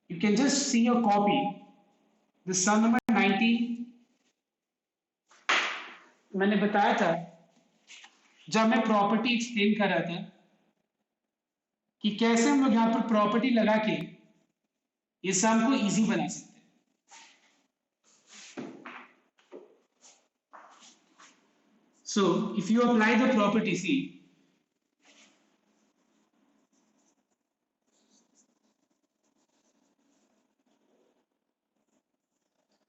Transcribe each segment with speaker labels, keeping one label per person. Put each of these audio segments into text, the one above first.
Speaker 1: You can just see a copy. The sum number 90 मैंने बताया था जब मैं प्रॉपर्टी एक्सप्लेन कर रहा था कि कैसे हम लोग यहाँ पर प्रॉपर्टी लगा के ये सम को इजी बना सकते हैं. So if you apply the property, see,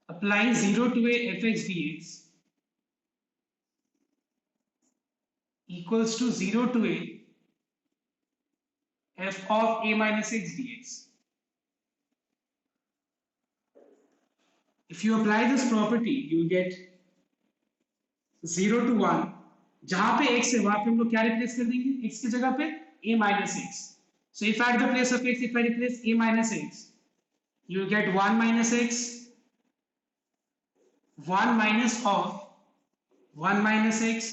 Speaker 1: applying 0 to a fx dx equals to 0 to a f of a minus x dx. If you apply this property, you get 0 to 1. जहां पे x है वहां पे हम लोग क्या replace कर देंगे? x की जगह पे a minus x. So if at the place of x, if I replace a minus x, you will get 1 minus x, 1 minus of 1 minus x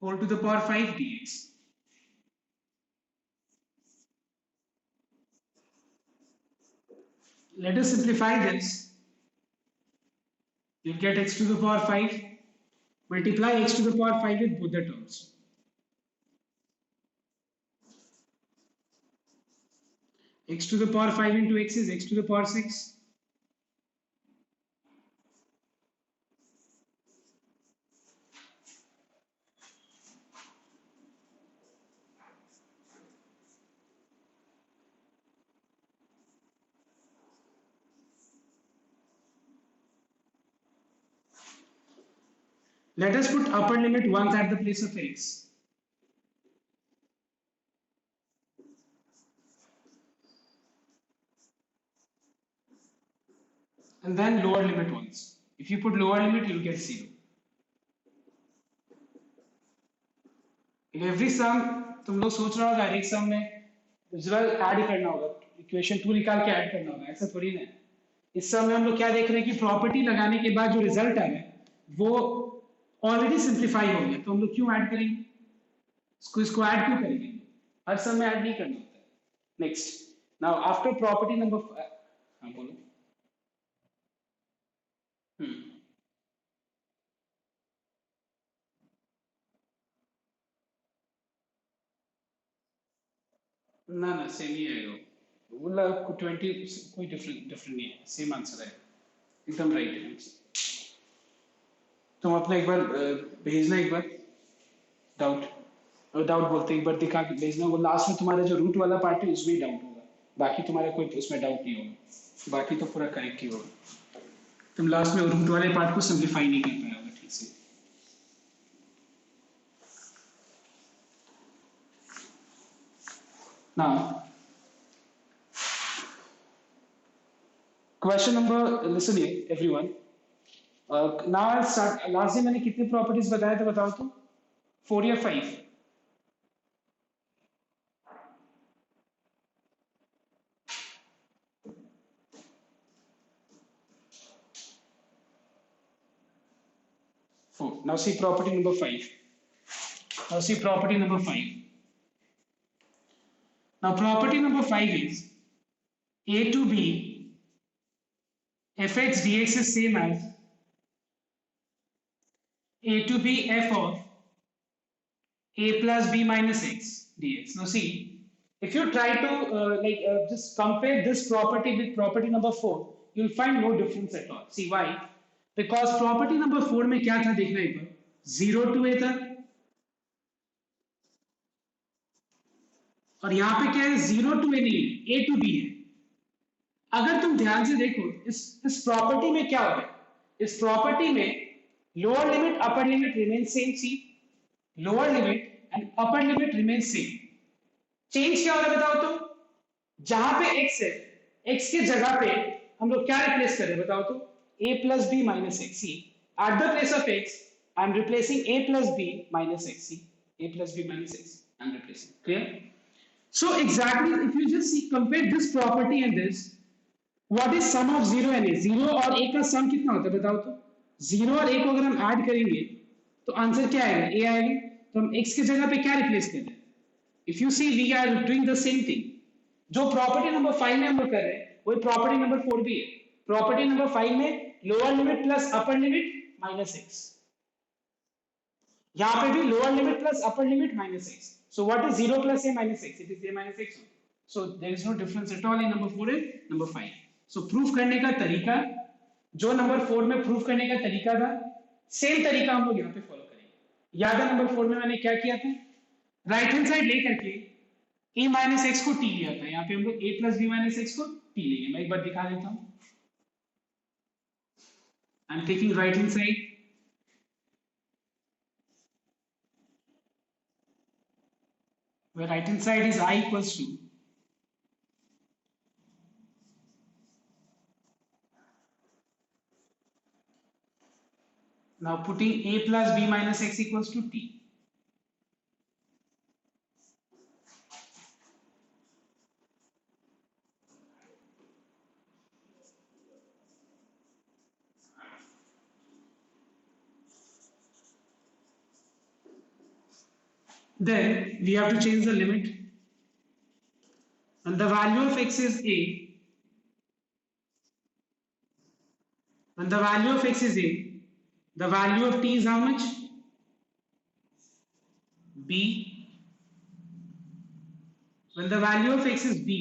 Speaker 1: whole to the power 5 dx. Let us simplify this. You'll get x to the power 5. Multiply x to the power 5 with both the terms. X to the power 5 into x is x to the power 6. Let us put upper limit once at the place of x. And then lower limit once. If you put lower limit, you'll get 0. In every sum, तुम लोग सोच रहा होगा हर एक सम में result add करना होगा, equation 2 निकाल के ऐड करना होगा. ऐसा थोड़ी ना है. इस सम में हम लोग क्या देख रहे हैं कि प्रॉपर्टी लगाने के बाद जो रिजल्ट आ रहा है वो ऑलरेडी सिंप्लीफाई हो गया, तो हम लोग क्यों ऐड करेंगे? इसको ऐड क्यों करेंगे? हर सम में ऐड नहीं करना होता है. Next, now after property number, हाँ बोलो. ना ना सेम ही आएगा. बोला 20 कोई डिफरेंट नहीं है, सेम आंसर है, एकदम राइट है. तुम अपना एक बार भेजना, एक बार डाउट बोलते एक बार दिखा के भेजना. वो लास्ट में तुम्हारा जो रूट वाला पार्ट है उसमें डाउट होगा, बाकी तुम्हारा कोई उसमें डाउट नहीं होगा, बाकी तो पूरा करेक्ट ही होगा. तुम लास्ट में रूट वाले पार्ट को सिंप्लीफाई नहीं कर पाया होगा ठीक से. Now, question number, listen here, everyone. Now I'll start. Last दिन मैंने कितने प्रॉपर्टीज बताया था बताओ तो? 4 या 5? Four. Now see property number 5. Now see property number 5. Now property number 5 is a to b fx dx is same as a to b f of a plus b minus x dx. Now see, if you try to just compare this property with property number 4, you'll find no difference at all. See why? Because property number 4 में क्या था देखना एक बार, 0 to a था, और यहां पे क्या है, 0 to a नहीं है, a to b है. अगर तुम ध्यान से देखो इस प्रॉपर्टी में क्या हो रहा है, इस प्रॉपर्टी में lower limit upper limit remain same. See, lower limit and upper limit remain same. Change क्या हो रहा है बताओ तो? जहां पे x है, x की जगह पे हम लोग क्या रिप्लेस कर रहे हैं बताओ तो? a plus b minus x. See, at the place of x, I am replacing a plus b minus x. See, a plus b minus x, I am replacing. Clear? So exactly, if you just see, compare this property and this, what is sum of 0 and a? 0 और a का सम कितना होता है बताओ तो? 0 और a को अगर हम ऐड करेंगे तो आंसर क्या आएगा? a आएगा. तो हम x की जगह पे क्या रिप्लेस कर रहे हैं? If you see, we are doing the same thing. जो प्रॉपर्टी नंबर 5 में हम लोग कर रहे हैं वही प्रॉपर्टी नंबर 4 भी है। प्रॉपर्टी नंबर 5 में लोअर लिमिट प्लस अपर लिमिट माइनस एक्स, यहाँ पे भी lower limit plus upper limit minus x. So what is 0 plus a minus x? It is a minus x. So there is no difference at all in number 4 and number 5. So proof करने का तरीका जो number 4 में proof करने का तरीका था same तरीका हम लोग यहाँ पे फॉलो करेंगे। याद है नंबर 4 में मैंने क्या किया था, राइट हैंड साइड लेकर के a माइनस एक्स को t लिया था, यहाँ पे हम लोग a plus b minus x को t लेंगे। मैं एक बार दिखा देता हूँ। I am taking right hand side, where right hand side is I equals to now putting a plus b minus x equals to t. Then we have to change the limit, and the value of x is a. When the value of x is a, the value of t is how much? B. When the value of x is b,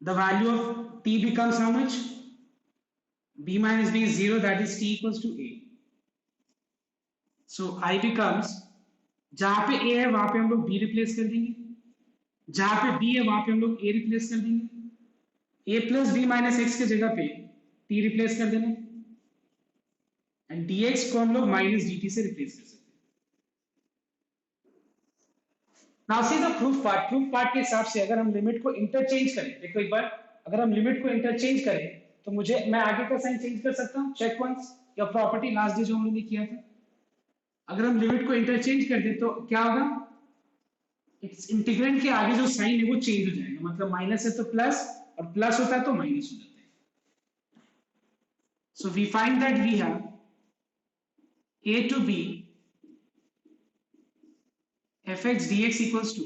Speaker 1: the value of t becomes how much? B minus b is 0, that is t equals to a. So I becomes, जहां पे a है वहां पे हम लोग b replace कर देंगे, जहां पे b है वहां पे हम लोग a रिप्लेस कर देंगे, a plus b minus x की जगह पे t रिप्लेस कर देना, एंड dx को हम लोग माइनस dt से रिप्लेस कर सकते हैं। Now see the proof part. Proof part के हिसाब से अगर हम लिमिट को इंटरचेंज करें, देखो एक बार, अगर हम लिमिट को इंटरचेंज करें तो मुझे, मैं आगे का साइन चेंज कर सकता हूं, चेक वंस या प्रॉपर्टी लास्ट डे जो हम लोगों ने किया था। अगर हम लिमिट को इंटरचेंज कर दें तो क्या होगा, इस इंटीग्रेंड के आगे जो साइन है वो चेंज हो जाएगा, मतलब माइनस है तो प्लस और प्लस होता है तो माइनस हो जाता है। So we find that we have a to b fx dx equals to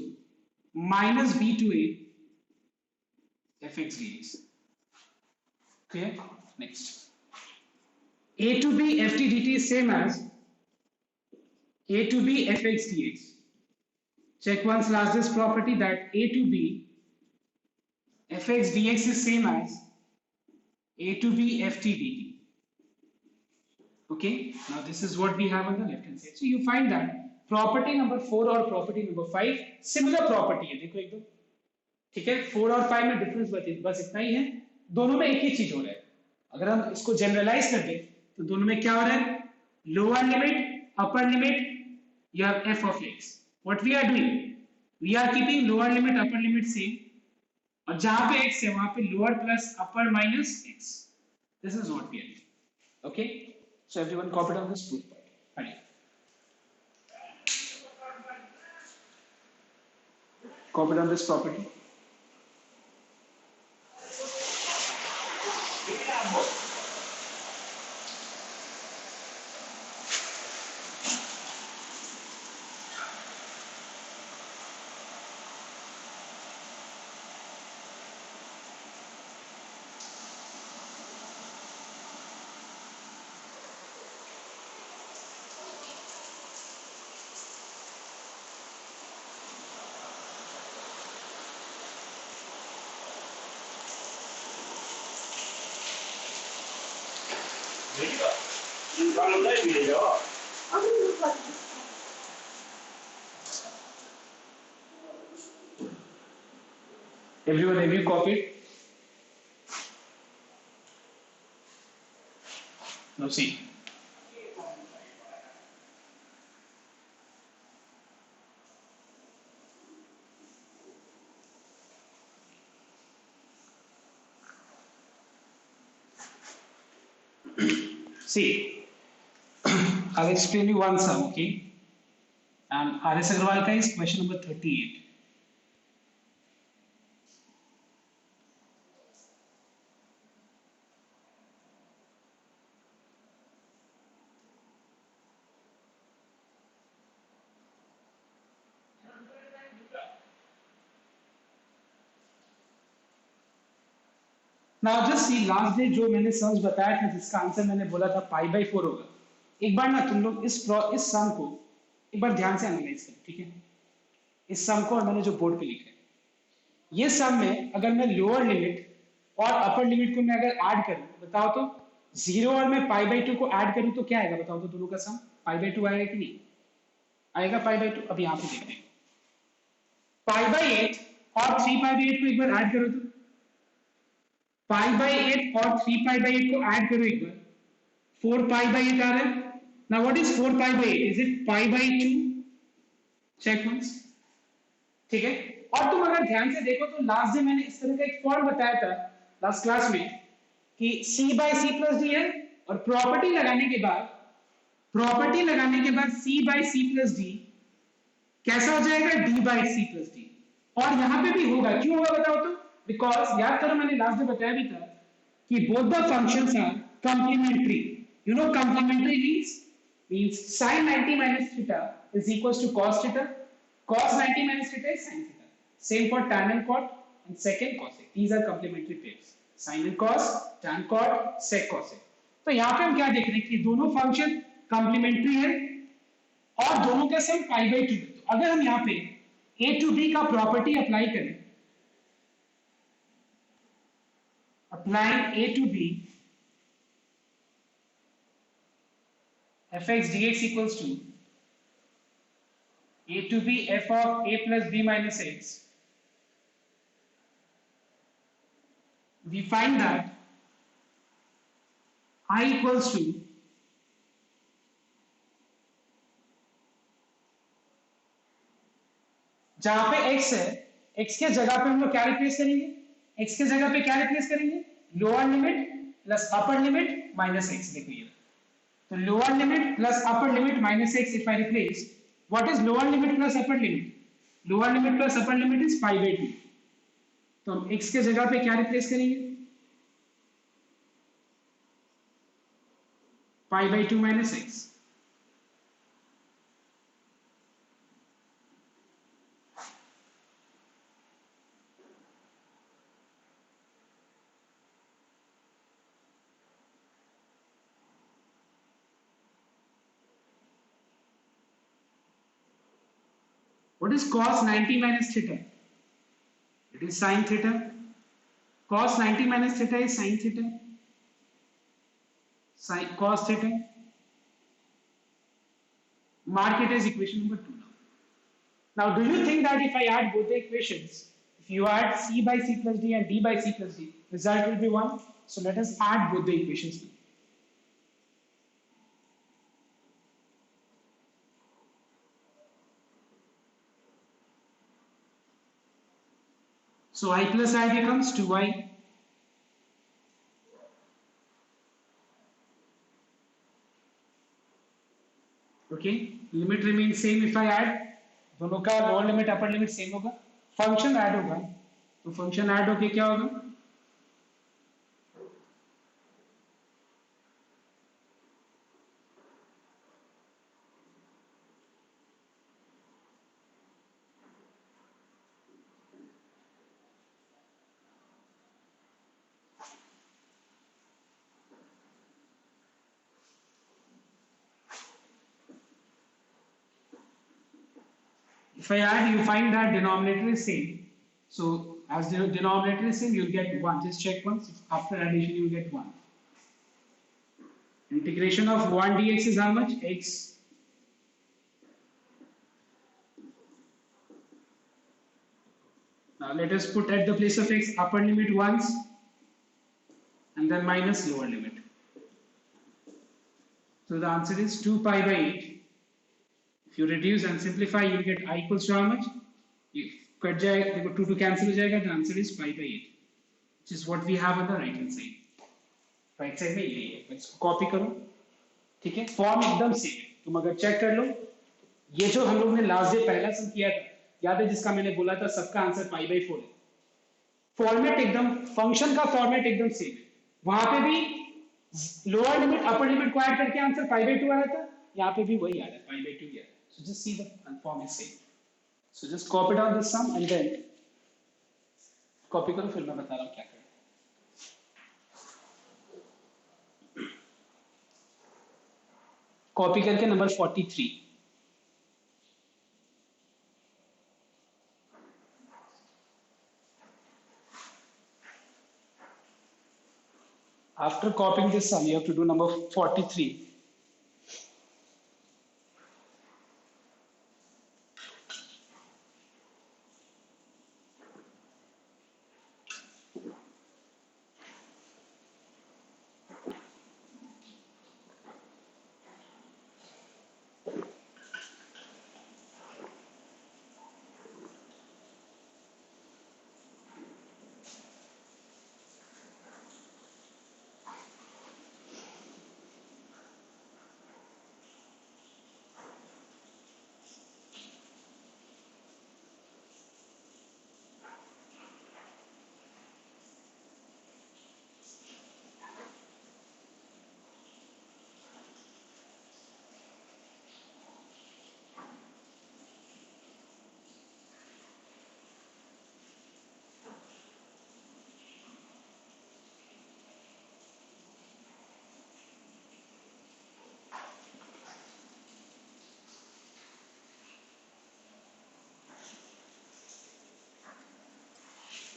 Speaker 1: minus b to a fx dx. Clear? Next, a to b ft dt is same as a to b fx dx. Check once last this property that a to b fx dx is same as a to b ft dt. Okay, now this is what we have on the left hand side. So you find that property number 4 और property number 5 similar property है, देखो एकदम ठीक है। 4 और 5 में difference बस इतना ही है, दोनों में एक ही चीज हो रहा है। अगर हम इसको जनरलाइज कर दें तो दोनों में क्या हो रहा है, lower limit upper limit, you have f of x. What we are doing, we are keeping lower limit upper limit same, और जहां पे x है वहां पे lower plus upper minus x. This is what we are doing. Okay, so everyone copied on this proof part. Honey. Copied on this property. Everyone, have you copied? Now see. See, I'll explain you one sum, okay? And R.S. Agarwal ka is question number 38. Now just see last day जो मैंने sums बताया था जिसका answer मैंने बोला था pi by 4 होगा। एक बार ना तुम लोग इस सम को एक बार ध्यान से एनालाइज करो, ठीक है? इस सम को और मैंने जो बोर्ड पे लिखा है, ये सम में अगर मैं लोअर लिमिट और अपर लिमिट को मैं अगर ऐड करूं, बताओ तो जीरो और मैं पाई बाई 2 को ऐड करूं तो क्या आएगा? बताओ तो दोनों का सम पाई बाई 2 आएगा कि नहीं आएगा? पाई बाई 2। अब यहां पे देखते हैं पाई बाई 8 और 3 पाई बाई 8 को एक बार ऐड करो तो पाई बाई 8 और 3 पाई बाई 8 को ऐड करो एक बार, 4 पाई बाई 8 आ रहा है। Now what is 4 pi by 8? Is it pi by 2? Check once, ठीक है? और तुम अगर ध्यान से देखो तो लास्ट डे मैंने इस तरह का एक फॉर्म बताया था लास्ट क्लास में कि c by C plus D है, और प्रॉपर्टी लगाने के बाद c by C plus D कैसा हो जाएगा? d by C plus D. और यहां पे भी होगा, क्यों होगा बताओ तो? बिकॉज याद करो मैंने लास्ट डे बताया भी था कि both the functions are complementary. You know complementary means sin 90 minus theta is equals to cos theta, cos 90 minus theta is sin theta, same for tan and cot and sec and cosec, these are complementary pairs, sin and cos, tan cot, sec cosec। तो यहां पे हम क्या देख रहे हैं कि दोनों फंक्शन कंप्लीमेंट्री है और दोनों का सम पाई बाई 2 है। तो अगर हम यहाँ पे a to b का प्रॉपर्टी अप्लाई करें, applying a to b fx dx equals to a to b f of a plus b minus x, we find that I equals to जहां पे x है, x के जगह पे हम लोग क्या रिप्लेस करेंगे? x के जगह पे क्या रिप्लेस करेंगे? लोअर लिमिट प्लस अपर लिमिट माइनस x। देखो ये तो lower limit plus upper limit minus x, if I replace what is lower limit plus upper limit? Lower limit plus upper limit is pi by 2। तो हम x के जगह पे क्या replace करेंगे? पाई by 2 minus x। What is cos 90 minus theta? It is sin theta. Cos 90 minus theta is sin theta. Sin cos theta. Mark it as equation number 2. Now, do you think that if I add both the equations, if you add c by c plus d and d by c plus d, result will be 1? So let us add both the equations now. So I plus I becomes 2i. Okay, limit remains same if I add, दोनों का lower limit upper limit same होगा, function add होगा, तो function add होके क्या होगा? If I add, you find that denominator is same. So as the denominator is same, you'll get 1. Just check once. After addition, you will get 1. Integration of 1 dx is how much? X. Now let us put at the place of x upper limit once and then minus lower limit. So the answer is 2 pi by 8. If you reduce and simplify, you get I equals to how much? If cut जाएगा, देखो 2 cancel हो जाएगा, the answer is pi by 8, which is what we have on the right hand side. Right side में यही है, इसको copy करो, ठीक है? फॉर्म एकदम सेम है, तुम अगर चेक कर लो, ये जो हम लोग ने लास्ट डे पहला सम किया था, याद है, जिसका मैंने बोला था सबका आंसर पाई बाई 4 है। फॉर्मेट एकदम, फंक्शन का फॉर्मेट एकदम सेम है, वहां पे भी लोअर लिमिट अपर लिमिट को ऐड करके आंसर पाई बाई 2 आया था, यहाँ पे भी वही आ रहा है, पाई बाई 2 ही आ रहा है। So just see the form is same. So just copy down this sum and then copy करो, फिर मैं बता रहा हूँ क्या करना। कॉपी करके number 43. After copying this sum, you have to do number 43.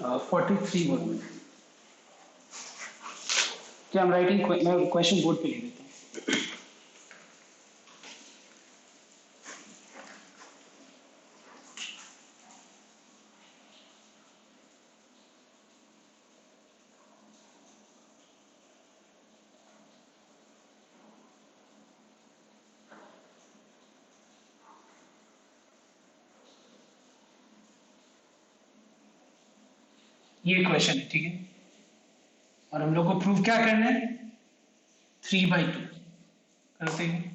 Speaker 1: Uh, 43 बोलो. क्या I'm writing मैं क्वेश्चन बोर्ड पे लिख देता हूँ. ये क्वेश्चन है, ठीक है. और हम लोग को प्रूव क्या करना है? 3/2 करते हैं.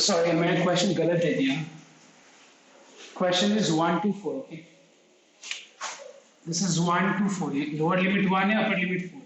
Speaker 1: सॉरी, मैंने क्वेश्चन गलत दे दिया. Question is 1 to 4. Okay, this is 1 to 4. Lower limit 1 है, अपर लिमिट 4 है.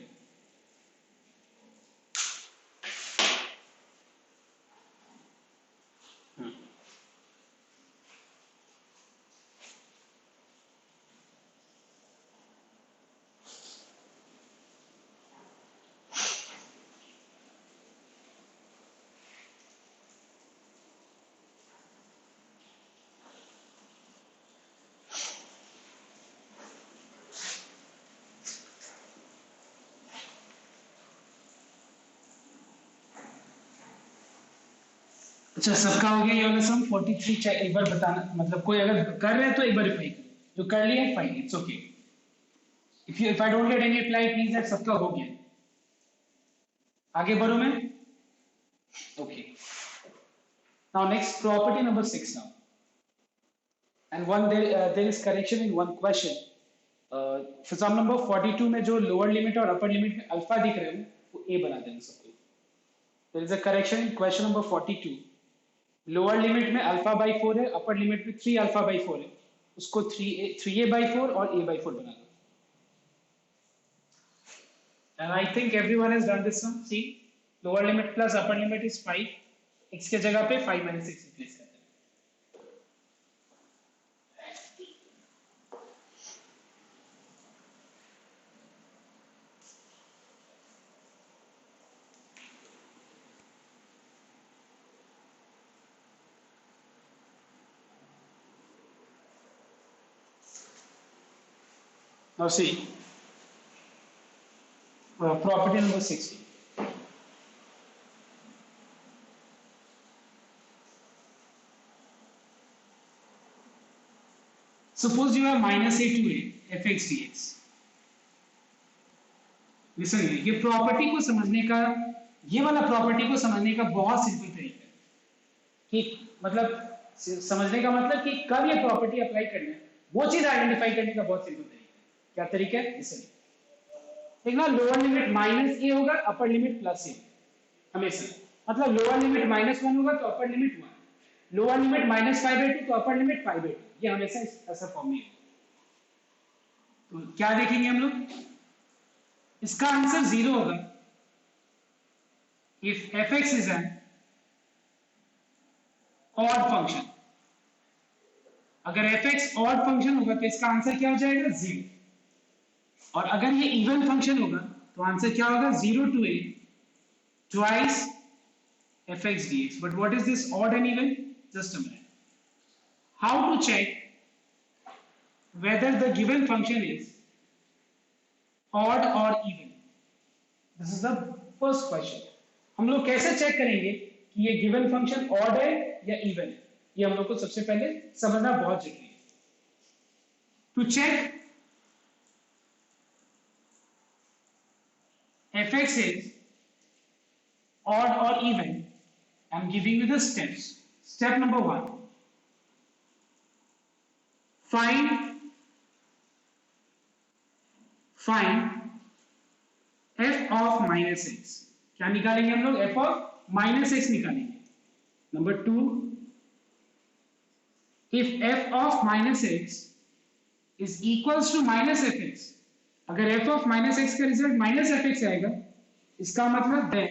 Speaker 1: अच्छा, सबका हो गया ये वाला सम 43. एक बार बताना, मतलब कोई अगर कर रहे हैं तो एक बार रिप्लाई करो. जो कर लिया है fine, it's okay. If I don't get any reply, it means that सबका हो गया. आगे बढ़ो मैं. Okay, now next property number 6 now. And one there is correction in one question. For some number 42 में जो लोअर लिमिट और upper limit में अल्फा दिख रहे हो वो ए बना देना सबको. There is a correction in question number 42. Lower limit में अल्फा बाई 4 है, अपर लिमिट में 3 अल्फा बाई 4 है. उसको 3a/4 और a/4 बना दो. And I think everyone has done this one. See, lower limit plus upper limit is 5. X के जगह पे 5 - 6 रिप्लेस करते हैं. Now see, property number 60. Suppose you have minus a to a fx dx. Listen, ये property को समझने का, ये वाला प्रॉपर्टी को समझने का बहुत सिंपल तरीका है कि मतलब समझने का मतलब कि कब ये प्रॉपर्टी अप्लाई करना है, वो चीज आइडेंटिफाई करने का बहुत सिंपल तरीका है. क्या तरीका है? लिसन, देखना, लोअर लिमिट माइनस ए होगा, अपर लिमिट प्लस ए हमेशा. मतलब लोअर लिमिट -1 होगा तो अपर लिमिट 1, लोअर लिमिट -5/2 तो अपर लिमिट 5/2. ये हमेशा ऐसा फॉर्म में है. तो क्या देखेंगे हम लोग? इसका आंसर 0 होगा if fx is an odd function. अगर fx ऑड फंक्शन होगा तो इसका आंसर क्या हो जाएगा? 0. और अगर ये इवन फंक्शन होगा तो आंसर क्या होगा? 0 to a twice fx dx. But what is this odd and even? Just a minute. How to check whether the given function is odd or even? This is the first question. हम लोग कैसे check करेंगे कि ये given function odd है या even है? ये हम लोग को सबसे पहले समझना बहुत जरूरी है. To check fx is odd or even, I'm giving you the steps. Step number 1, find f of minus x. क्या निकालेंगे हम लोग? f of minus x निकालेंगे. Number 2, if f of minus x is equals to minus fx, अगर f of minus x का result minus fx आएगा, इसका मतलब then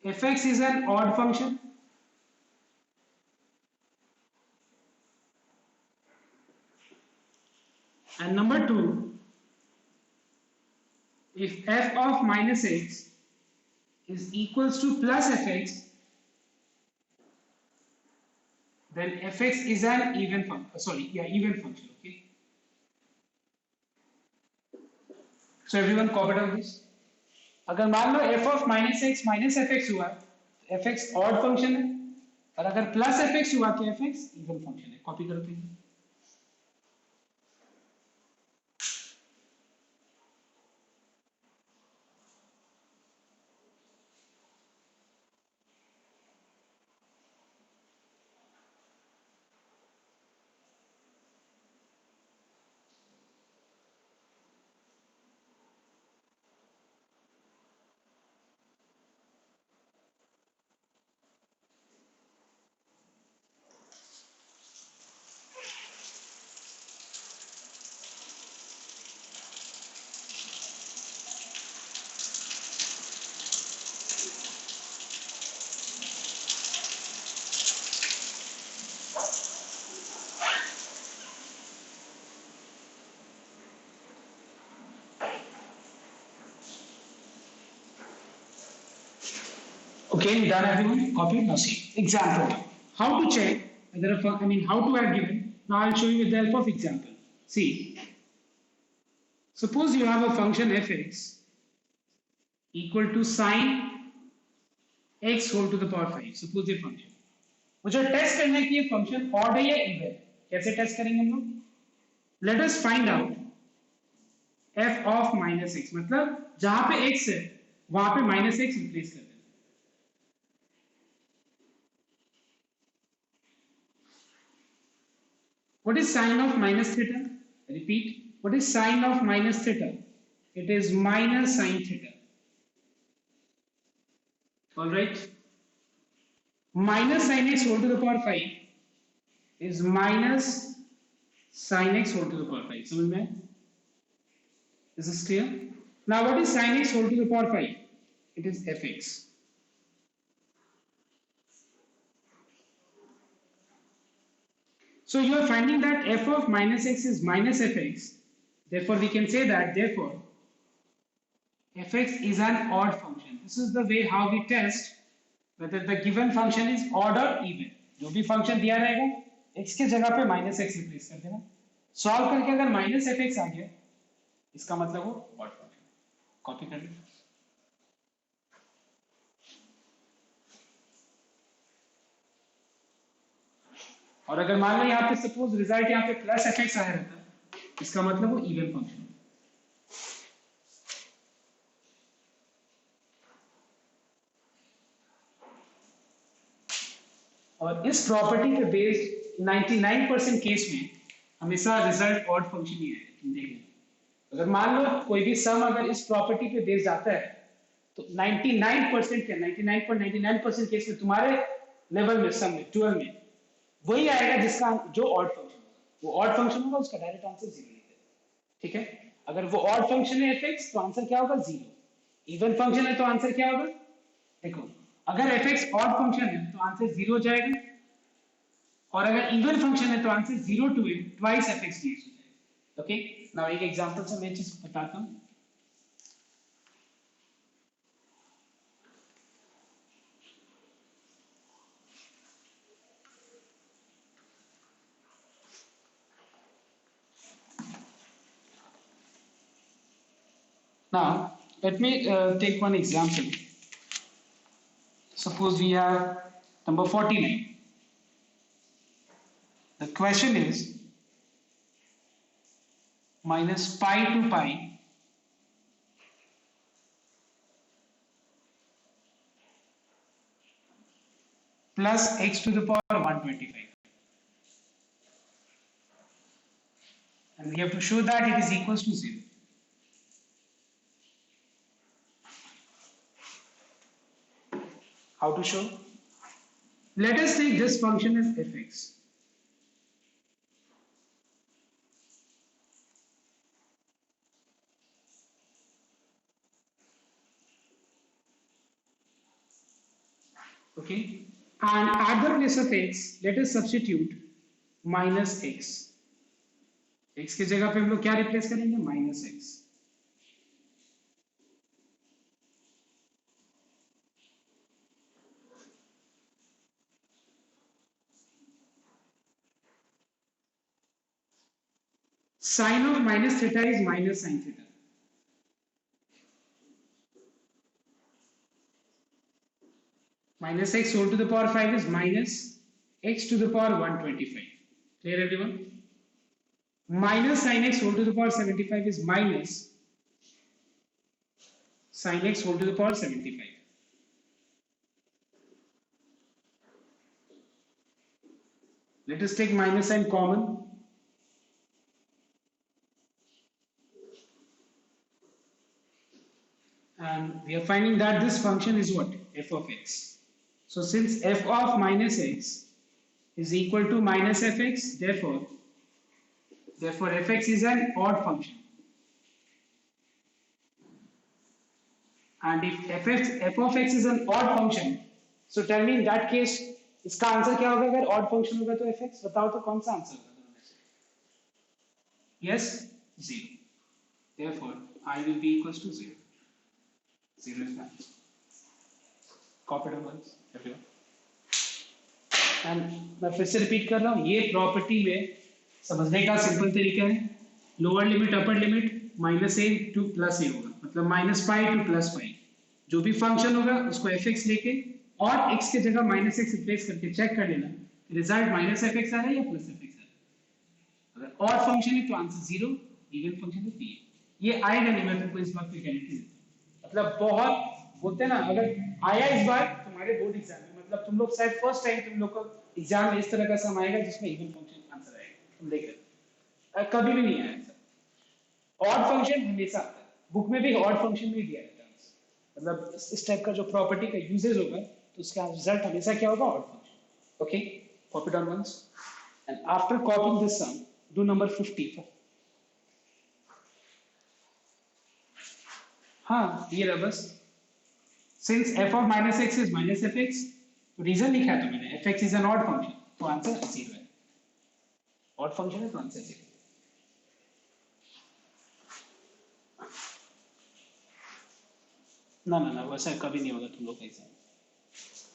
Speaker 1: fx is an odd function. And number 2, if f of minus x is equals to plus fx, then fx is an even function. Even function. Okay. So everyone copy down this. अगर मान लो f of minus x minus fx हुआ तो fx odd function है, और अगर plus fx हुआ तो fx even function है. कॉपी करते हैं. Okay, done everyone? Copy? Now see. Example. How to check whether how to add given. Now I'll show you with the help of example. See. Suppose you have a function fx equal to sine x whole to the power 5. Suppose ये function. मुझे test करना है कि ये function odd है या even. कैसे test करेंगे हम लोग? Let us find out f of minus x. मतलब जहां पे x है वहां पे minus x रिप्लेस कर देना. What is sine of minus theta? Repeat. What is sine of minus theta? It is minus sine theta. All right. Minus sine x whole to the power 5 is minus sine x whole to the power 5. समझ में? Is this clear? Now what is sine x whole to the power 5? It is fx. So you are finding that f of minus x is minus fx. Therefore we can say that fx is an odd function. This is the way how we test whether the given function is odd or even. जो भी function दिया रहेगा x के जगह पे minus x replace कर देना. Solve करके अगर minus fx आ गया इसका मतलब वो odd function. कॉपी कर लो। और अगर मान लो यहाँ पे सपोज रिजल्ट यहाँ पे प्लस एफ एक्स आया रहता, इसका मतलब वो इवन फंक्शन। और इस प्रॉपर्टी पे बेस्ड 99% केस में हमेशा रिजल्ट ऑड फंक्शन ही है, तुम देख लो। अगर मान लो कोई भी सम अगर इस प्रॉपर्टी पे बेस्ड आता है तो 99% क्या 99.99% केस में तुम्हारे लेवल में सम में 12 में वही आएगा जिसका जो ऑड फंक्शन होगा। वो ऑड फंक्शन होगा उसका डायरेक्ट आंसर 0 है। ठीक है, अगर वो ऑड फंक्शन है fx तो आंसर क्या होगा 0। इवन फंक्शन है तो आंसर क्या होगा, देखो अगर fx ऑड फंक्शन है तो आंसर 0 हो जाएगा, और अगर इवन फंक्शन है तो answer 0 to n twice fx dx हो जाएगा। ओके, नाउ एक एग्जांपल से मैं चीज बताता हूं। Now, let me take one example. Suppose we have number 49. The question is minus pi to pi plus x to the power 125. And we have to show that it is equals to 0. How to show? Let us take this function as fx. Okay, and at the place of x, let us substitute minus x. x की जगह पे हम लोग क्या replace करेंगे, minus x. Sin of minus theta is minus sin theta. Minus x whole to the power 5 is minus x to the power 125. Clear everyone? Minus sin x whole to the power 75 is minus sin x whole to the power 75. Let us take minus sign common. And we are finding that this function is what? F of x. So since f of minus x is equal to minus fx, therefore fx is an odd function. And if f of x is an odd function, so tell me in that case इसका answer क्या होगा, अगर odd function होगा तो fx, बताओ तो कौन सा आंसर होगा दोनों में से? Yes, 0. Therefore I will be equals to 0. 0 is fine. Copy it once, everyone. And मैं फिर से रिपीट कर रहा हूँ, ये प्रॉपर्टी में समझने का सिंपल तरीका है, lower limit upper limit minus a to plus a होगा, मतलब minus pi to plus pi, जो भी फंक्शन होगा उसको एफ एक्स लेके और x की जगह माइनस एक्स रिप्लेस करके चेक कर लेना रिजल्ट माइनस एफ एक्स आ रहा है या प्लस एफ एक्स आ रहा है। अगर ऑड फंक्शन है तो आंसर 0, इवन फंक्शन है तो ये आएगा नहीं। मैं तुमको इस बात की गारंटी देता हूं, मतलब बहुत बोलते हैं ना, अगर आया इस बार तुम्हारे बोर्ड एग्जाम में, मतलब तुम लोग शायद फर्स्ट टाइम तुम लोग को एग्जाम में इस तरह का सम आएगा जिसमें इवन फंक्शन आंसर आएगा, तुम देख लेना, कभी भी नहीं आया ऐसा। ऑड फंक्शन हमेशा आता है, बुक में भी ऑड फंक्शन में दिया रहता है, मतलब इस टाइप का जो प्रॉपर्टी का यूजेज होगा तो उसका रिजल्ट हमेशा क्या होगा, odd function. Okay, copy down once and after copying this sum do number 50। हाँ ये रहा बस, since f of minus x is minus fx, तो रीजन लिखा है तो मैंने fx is an odd function, तो आंसर 0 है, ऑड फंक्शन है तो आंसर 0। ना ना ना वैसा कभी नहीं होगा तुम लोग का एग्जाम,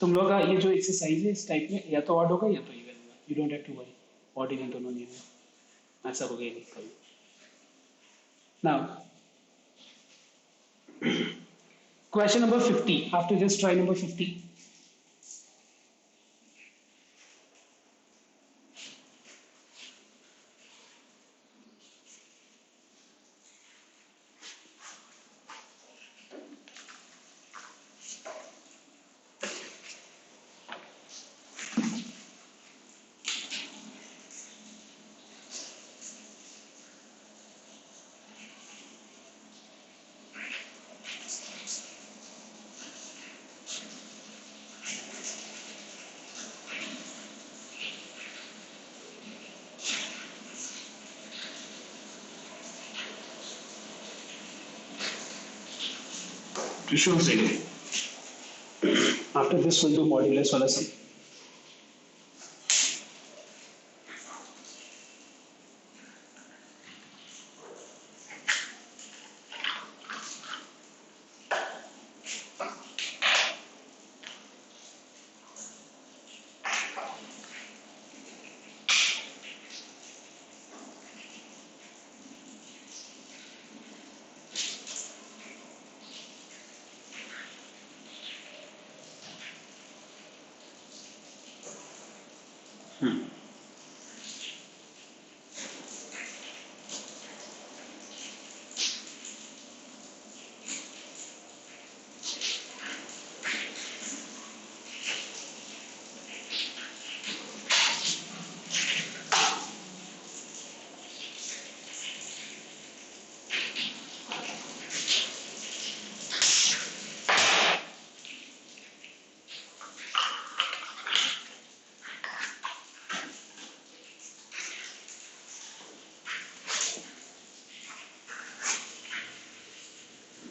Speaker 1: तुम लोग का ये जो एक्सरसाइज है इस टाइप में या तो ऑड होगा या तो इवन होगा, you don't have to worry, odd even दोनों नहीं है, ऐसा हो गया नहीं कभी। Now Question number 50. After this, try number 50. Show zero. After this, we'll do modulus wala sum.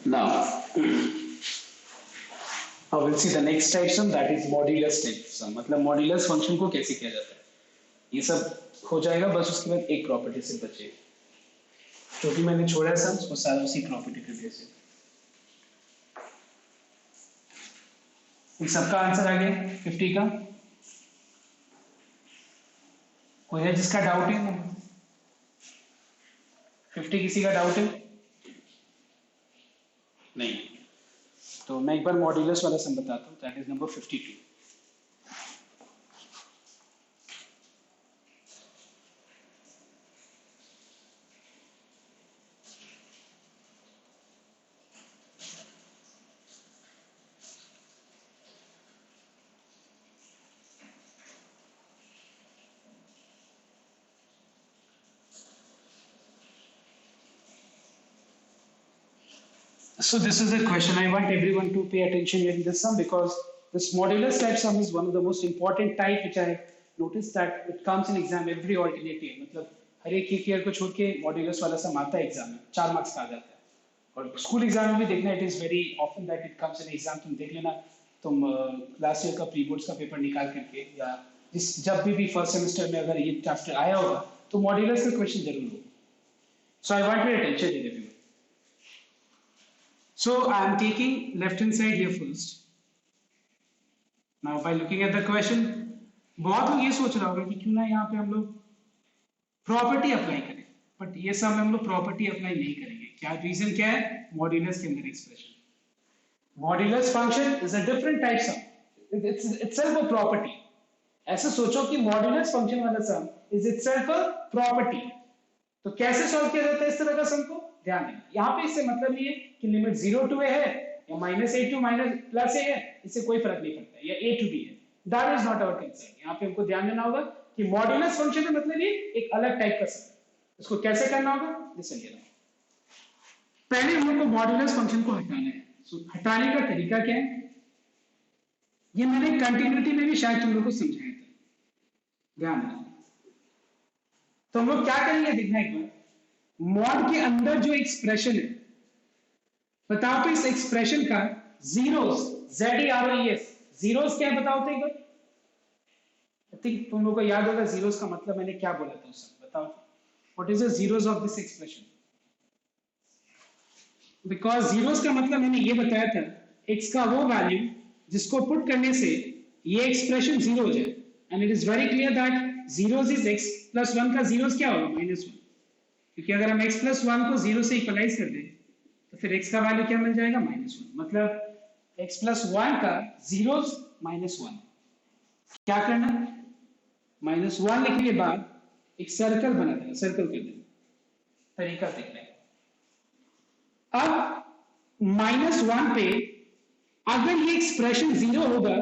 Speaker 1: Now, I will see the next type sum, that is modulus type sum. मतलब modulus function को कैसे किया जाता है, ये सब हो जाएगा. बस उसके बाद एक प्रॉपर्टी से बचे, जो कि मैंने छोड़ा है सम, उसको सारा उसी प्रॉपर्टी पे बेस है. इन सबका आंसर आ गया 50 का. कोई है जिसका डाउट है? 50 किसी का डाउट है? नहीं. तो मैं एक बार मॉड्यूलस वाला सम बताता हूँ, that is number 52. So this is a question. I want everyone to pay attention in this sum, because this modulus type sum is one of the most important type which I noticed that it comes in exam every alternate year. मतलब हर एक year को छोड़ के modulus वाला सम आता है exam में, 4 marks का आ जाता है. और स्कूल एग्जाम में भी देखना, it is very often that it comes in exam. तुम देख लेना, तुम लास्ट ईयर का प्री बोर्ड्स का पेपर निकाल करके, या जब भी फर्स्ट सेमेस्टर में अगर ये चैप्टर आया होगा तो मॉड्यूलस का क्वेश्चन जरूर होगा. So I want your attention everyone. So I am taking left hand side here first. Now by looking at the question, बहुत लोग ये सोच रहा होगा कि क्यों ना यहाँ पे हम लोग प्रॉपर्टी अप्लाई करें, बट ये सब हम लोग प्रॉपर्टी अप्लाई नहीं करेंगे. क्या रीजन क्या है? मॉड्यूलस के अंदर expression. Modulus function is a different type sum, it's itself a property. ऐसे सोचो कि मॉड्यूलस फंक्शन वाला sum is itself a property. तो कैसे सॉल्व किया जाता है इस तरह का सम को? ध्यान देना, यहाँ पे इससे मतलब ये कि लिमिट 0 to a है या -a to +a है, इससे कोई फर्क नहीं पड़ता, या a to b है. That is not our concern. यहाँ पे हमको ध्यान देना होगा कि मॉड्यूलस फंक्शन का मतलब ये एक अलग टाइप का सम है. इसको कैसे करना होगा, लिसन हियर. पहले हम लोग को मॉड्यूलस फंक्शन को हटाना है. सो हटाने का तरीका क्या है, ये मैंने कंटिन्यूटी में भी शायद तुम लोग को समझाया था. ध्यान देना. तो हम लोग क्या करेंगे, देखना एक बार. मॉड के अंदर जो एक्सप्रेशन है, बताओ तो इस एक्सप्रेशन का जीरोस, ZEROES, जीरोस क्या बताओ तो एक बार. आई थिंक तुम लोगों को याद होगा जीरोस का मतलब मैंने क्या बोला था उस समय. बताओ what is the zeros of this expression. Because zeros का मतलब मैंने ये बताया था, x का वो वैल्यू जिसको पुट करने से ये एक्सप्रेशन जीरो हो जाए. And it is very clear that zeros is x + 1 का जीरोस क्या होगा, -1. क्योंकि अगर हम x + 1 को 0 से इक्वलाइज कर दें तो फिर x का वैल्यू क्या मिल जाएगा -1, मतलब x प्लस 1 का जीरोस -1। क्या करना, -1 लिखने के बाद एक सर्कल बना देना, सर्कल कर देना, तरीका देख रहे हैं। अब -1 पे अगर ये एक्सप्रेशन 0 होगा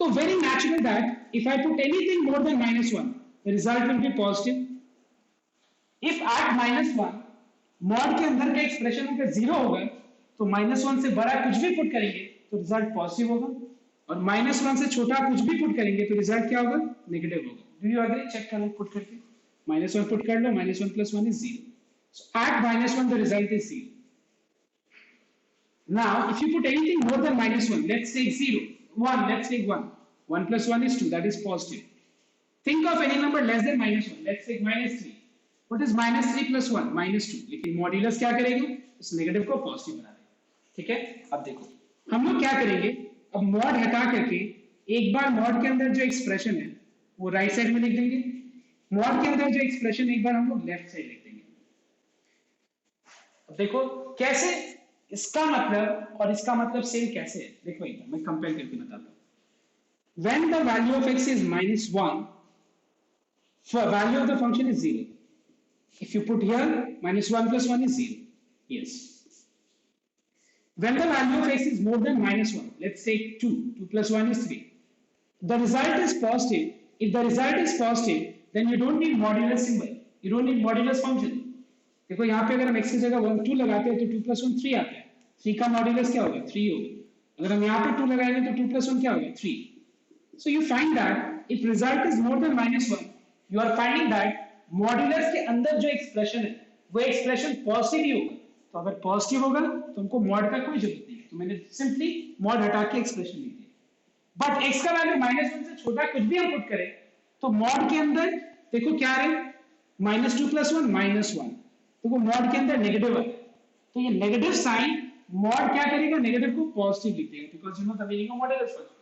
Speaker 1: तो very natural that if I put anything more than -1 the result will be positive. If at -1 mod के अंदर का एक्सप्रेशन अगर 0 होगा तो -1 से बड़ा कुछ भी पुट करेंगे तो रिजल्ट पॉजिटिव होगा, और -1 से छोटा कुछ भी पुट करेंगे तो रिजल्ट क्या होगा, नेगेटिव होगा। Do you agree? चेक कर लो पुट करके, -1 पुट कर लो, -1 plus 1 is 0. So at -1 the result is 0. Now if you put anything more than -1, let's take 0, 1, let's take 1. 1 plus 1 is 2, that is positive. Think of any number less than -1, let's take -3. What is -3 plus 1? -2. लेकिन modulus क्या करेगा, इस negative को positive बना देगा। ठीक है, अब देखो हम लोग क्या करेंगे, अब मॉड हटा करके एक बार मॉड के अंदर जो एक्सप्रेशन है वो राइट साइड में लिख देंगे, मॉड के अंदर जो एक्सप्रेशन एक बार हम लोग लेफ्ट साइड लिख देंगे। अब देखो कैसे इसका मतलब और इसका मतलब सेम कैसे है, देखो एक बार मैं कंपेयर करके बताता हूं। When the value of x is -1, for value of the function is 0. If you put here -1 plus 1 is 0. Yes. When the value of x is more than -1, let's say 2, 2 plus 1 is 3. The result is positive. If the result is positive, then you don't need modulus symbol. You don't need modulus function. देखो यहाँ पे अगर हम x की जगह 1 2 लगाते हैं तो 2 plus 1 3 आता है, 3 का मॉड्यूलस क्या होगा, 3 होगा। अगर हम यहाँ पे 2 लगाएंगे तो 2 plus 1 क्या होगा, 3। So you find that if result is more than -1, you are finding that modulus के अंदर जो एक्सप्रेशन है वो एक्सप्रेशन पॉजिटिव ही होगा। तो अगर पॉजिटिव होगा तो हमको मॉड का कोई जरूरत नहीं है, तो मैंने सिंपली मॉड हटा के एक्सप्रेशन लिख दिया। बट x का वैल्यू -1 से छोटा कुछ भी हम पुट करें तो मॉड के अंदर देखो क्या है, -2 plus 1 -1, तो वो मॉड के अंदर नेगेटिव है, तो ये नेगेटिव साइन मॉड क्या करेगा, नेगेटिव को पॉजिटिव लिख देगा, because you know the meaning of modulus function.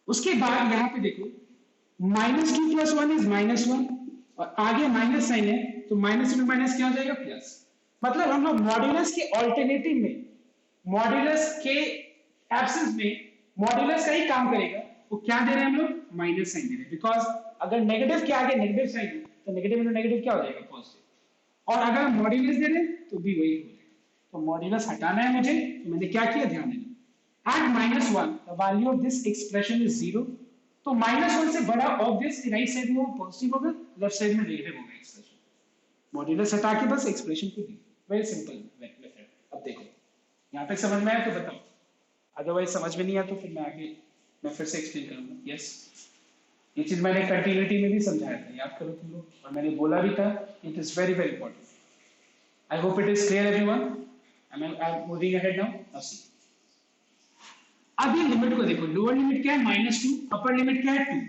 Speaker 1: उसके बाद यहाँ पे देखो -2 plus 1 is -1 और आगे माइनस साइन है तो माइनस में माइनस क्या हो जाएगा, प्लस। मतलब हम लोग मॉड्यूलस के ऑल्टरनेटिव में, मॉड्यूलस के एब्सेंस में मॉड्यूलस का ही काम करेगा, वो क्या दे रहे हैं हम लोग, माइनस साइन दे रहे हैं, बिकॉज अगर नेगेटिव के आगे नेगेटिव साइन है तो नेगेटिव में नेगेटिव क्या हो जाएगा, पॉजिटिव। और अगर मॉड्यूलस दे रहे हैं तो भी वही हो जाएगा। तो मॉड्यूलस हटाना है मुझे, तो मैंने क्या किया, ध्यान देना, at -1 the value of this expression is 0, तो -1 से बड़ा ऑब्वियसली राइट साइड में वो पॉजिटिव होगा, लेफ्ट साइड में नेगेटिव होगा एक्सप्रेशन। मॉड्यूलस हटा के बस एक्सप्रेशन को दी, वेरी सिंपल मेथड। अब देखो यहां तक समझ में आया तो बताओ, अदरवाइज समझ में नहीं आया तो फिर मैं फिर से एक्सप्लेन करूंगा। यस, ये चीज मैंने कंटिन्यूटी में भी समझाया था, याद करो तुम लोग, और मैंने बोला भी था, it is very very important. I hope it is clear everyone. I am moving ahead now. Now see, अब ये लिमिट को देखो, लोअर लिमिट क्या है, -2, अपर लिमिट क्या है, 2।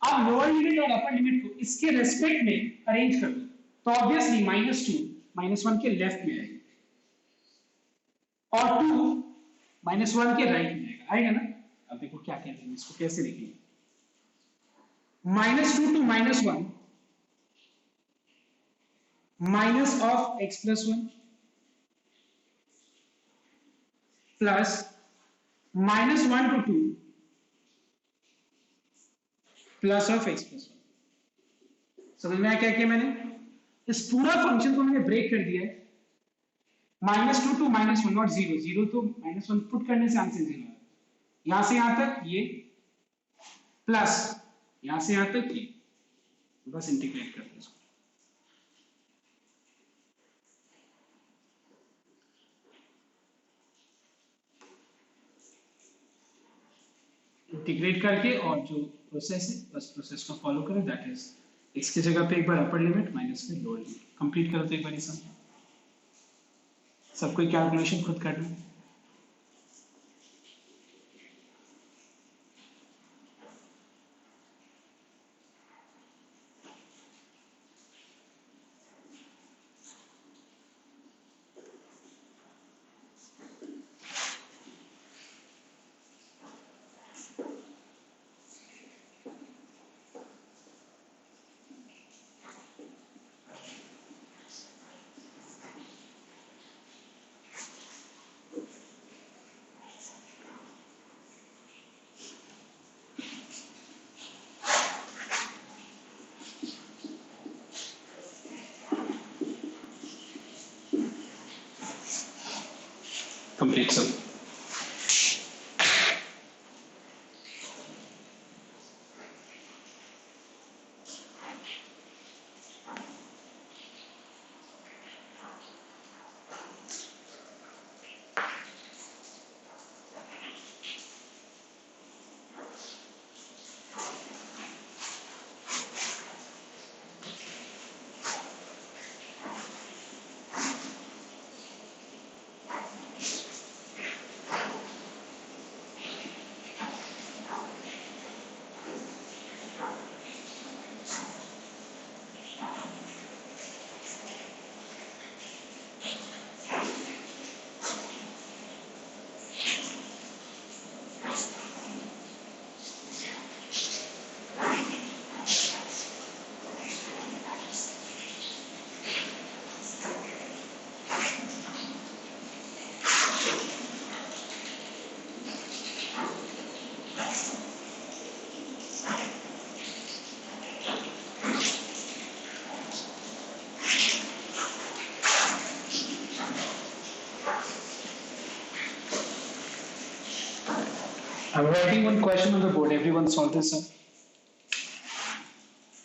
Speaker 1: अब लोअर लिमिट और अपर लिमिट को इसके रेस्पेक्ट में अरेंज कर दो, तो ऑब्वियसली -2 -1 के लेफ्ट में आएगा और 2 -1 के राइट में आएगा ना। अब देखो क्या कहते हैं, इसको कैसे लिखेंगे, -2 to -1 minus of x plus 1 plus -1 to 2 plus of x plus 1। समझ में आया क्या किया मैंने, इस पूरा फंक्शन को मैंने ब्रेक कर दिया है, -2 to -1, नॉट 0, 0 तो -1 पुट करने से आंसर 0 है, यहां से यहां तक ये प्लस यहां से यहां तक ये, बस इंटीग्रेट कर दो इसको। इंटीग्रेट करके और जो प्रोसेस है बस प्रोसेस को फॉलो करो, दैट इज x की जगह पे एक बार अपर लिमिट माइनस में लोअर लिमिट, कंप्लीट करो तो एक बार ये सब कोई कैलकुलेशन खुद कर लो। complete sum. I'm writing one question on the board. Everyone solve this up.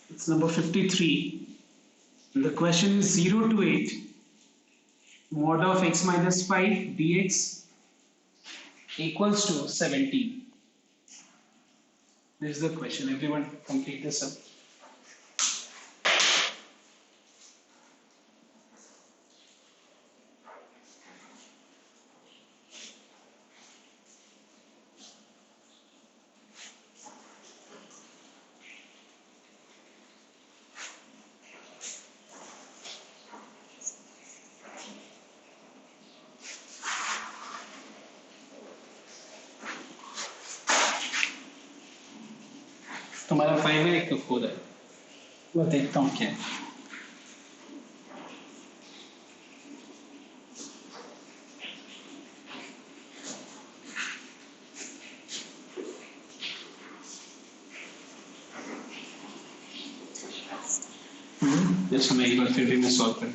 Speaker 1: It's number 53. And the question is 0 to 8. Mod of x minus 5 dx equals to 17. This is the question. Everyone complete this up. तुम्हारा 5 है एक तो 4 है वो देखता हूँ क्या है जैसे मैं एक बार फिर भी मैं सॉल्व कर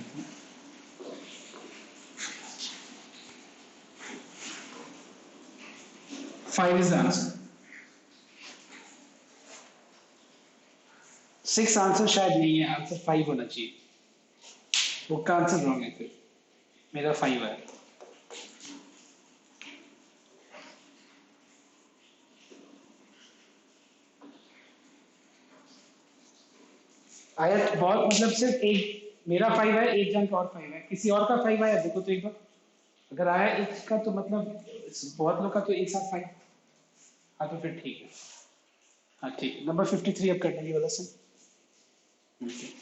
Speaker 1: 5 is the answer 6 आंसर शायद नहीं है आंसर 5 होना चाहिए बुक का आंसर रॉन्ग है फिर मेरा 5 है आयत बहुत मतलब सिर्फ एक मेरा 5 है एक जन का और 5 है किसी और का 5 आया देखो तो एक बार अगर आया एक का तो मतलब बहुत लोग का तो एक साथ 5 हाँ तो फिर ठीक है हाँ ठीक है नंबर 53 अब करना ये वाला sir Okay.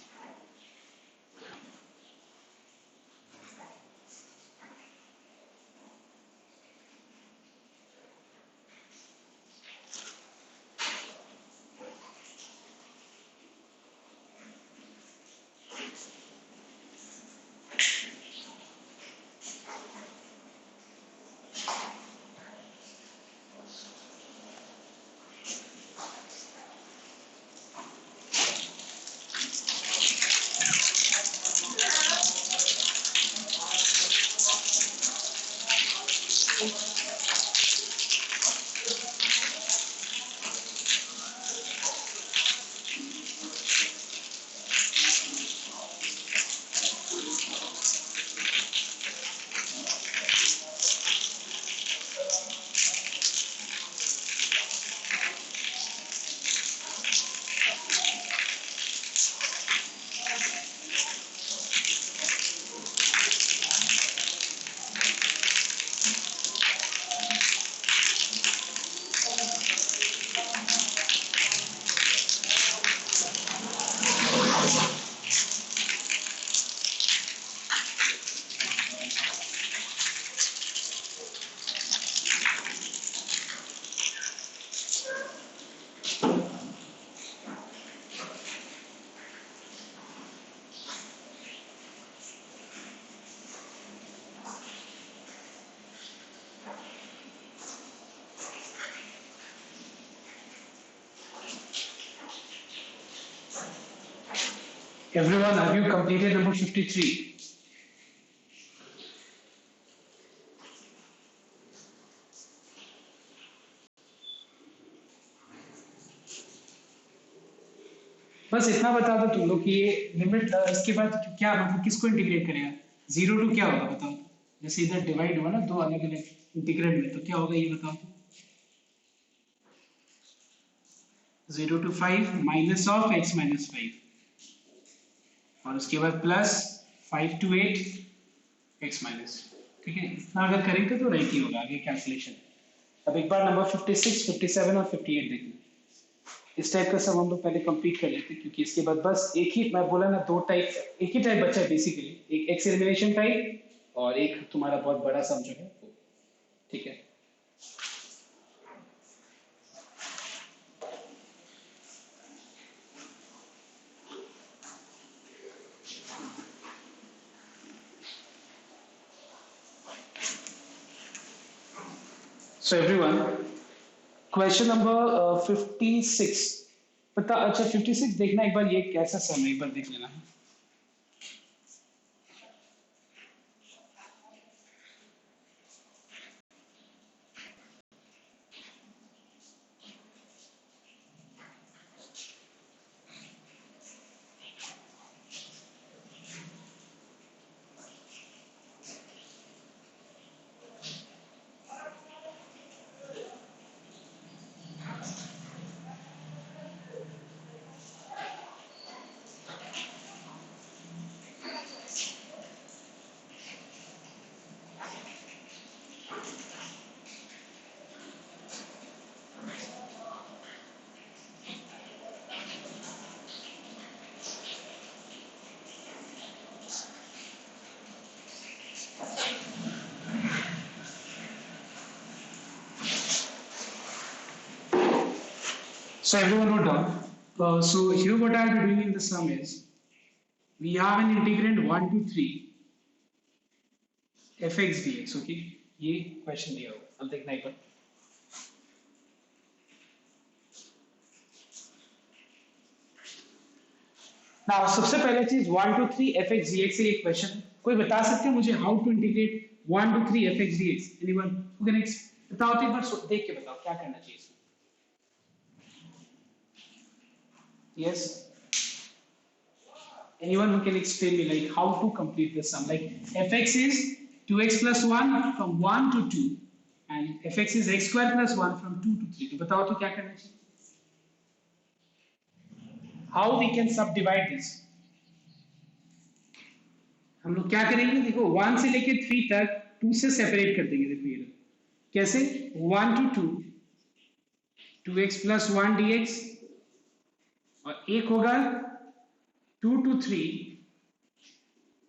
Speaker 1: Everyone, have you completed number 53? बस इतना बता दो तुम लोग कि ये लिमिट इसके बाद क्या मतलब किसको इंटीग्रेट करेगा, 0 टू क्या होगा बताओ। जैसे इधर डिवाइड हुआ ना दो अलग अलग इंटीग्रेट में, तो क्या होगा ये बताओ। 0 to 5 minus of x minus 5 और उसके बाद प्लस 5 to 8 x माइनस। ठीक है, इतना अगर करेंगे तो राइट ही होगा आगे कैलकुलेशन। अब एक बार नंबर 56, 57 और 58 देखना। इस टाइप का सब हम लोग पहले कंप्लीट कर लेते हैं, क्योंकि इसके बाद बस एक ही, मैं बोला ना दो टाइप, एक ही टाइप बचा है बेसिकली, एक एक्स एलिमिनेशन टाइप और एक तुम्हारा बहुत बड़ा सम जो है। ठीक है, सो एवरीवन, क्वेश्चन नंबर 56 पता, अच्छा 56 देखना एक बार, ये कैसा सम है एक बार देख लेना। So everyone note down. So here what I'll be doing in the sum is, we have an integrand 1 to 3 fx dx. Okay, ये क्वेश्चन दिया होगा, अब देखना एक बार। Now सबसे पहले चीज 1 to 3 fx dx से एक क्वेश्चन, कोई बता सकते हैं मुझे how to integrate 1 to 3 fx dx? Anyone who can बताओ तो एक बार देख के बताओ क्या करना चाहिए इसमें। Yes, anyone who can explain me like how to complete this sum? Like fx is 2x plus 1 from 1 to 2 and fx is x square plus 1 from 2 to 3. तो बताओ तो क्या करना चाहिए? How we can subdivide this? हम लोग क्या करेंगे, देखो 1 से लेके 3 तक 2 से सेपरेट कर देंगे। देखो ये कैसे, 1 to 2 2x plus 1 dx और एक होगा 2 to 3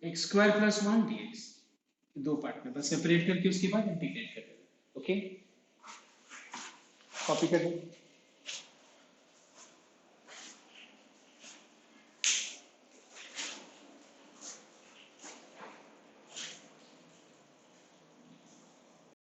Speaker 1: x square plus 1 dx। दो पार्ट में बस सेपरेट करके उसके बाद इंटीग्रेट कर देंगे। ओके, कॉपी कर दो।